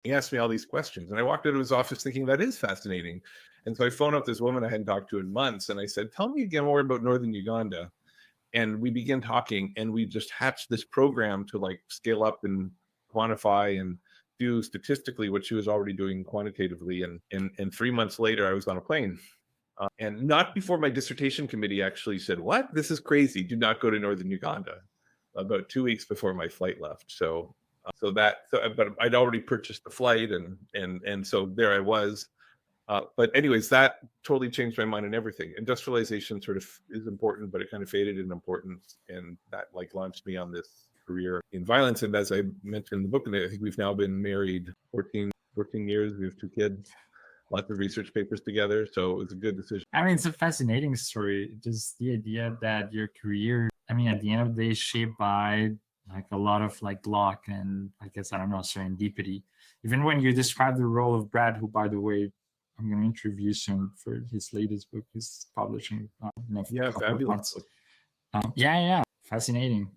He asked me all these questions, and I walked out of his office thinking that is fascinating. And so I phoned up this woman I hadn't talked to in months, and I said, "Tell me again more about northern Uganda." And we began talking, and we just hatched this program to like scale up and quantify and do statistically what she was already doing quantitatively. And 3 months later, I was on a plane. And not before my dissertation committee actually said, "What? This is crazy. Do not go to northern Uganda." About 2 weeks before my flight left. But I'd already purchased the flight, and so there I was. But anyways, that totally changed my mind on everything. Industrialization sort of is important, but it kind of faded in importance, and that like launched me on this career in violence. And as I mentioned in the book, and I think we've now been married 14 years. We have 2 kids, lots of research papers together. So it was a good decision. I mean, it's a fascinating story. Just the idea that your career, I mean, at the end of the day, is shaped by like a lot of like luck and I guess, I don't know, serendipity. Even when you describe the role of Brad, who, by the way, I'm going to interview soon for his latest book he's publishing. Yeah, fabulous. Yeah, fascinating.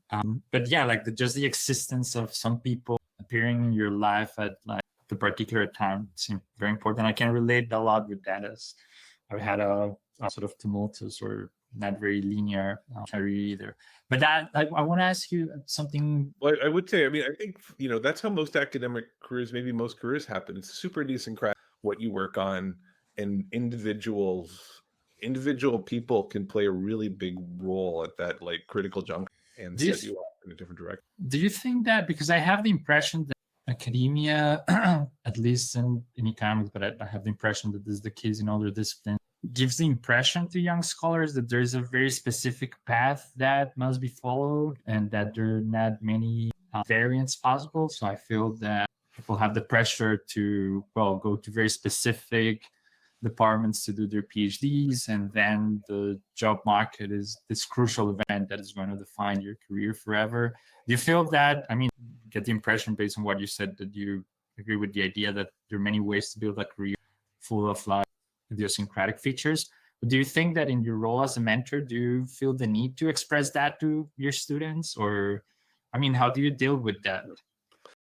But yeah, like just the existence of some people appearing in your life at like the particular time seems very important. I can relate a lot with that, as I've had a sort of tumultuous or not very linear career either. But that I want to ask you something. Well, I would say, I mean, I think, that's how most academic careers, maybe most careers happen. It's super idiosyncratic what you work on, and individual people can play a really big role at that like critical juncture and set you up in a different direction. Do you think that, because I have the impression that academia, at least in economics, but I have the impression that this is the case in other disciplines, gives the impression to young scholars that there's a very specific path that must be followed and that there are not many variants possible. So I feel that people have the pressure to, well, go to very specific departments to do their PhDs, and then the job market is this crucial event that is going to define your career forever. Do you feel that, I mean, get the impression based on what you said that you agree with the idea that there are many ways to build a career full of like idiosyncratic features. But do you think that in your role as a mentor, do you feel the need to express that to your students? Or, I mean, how do you deal with that?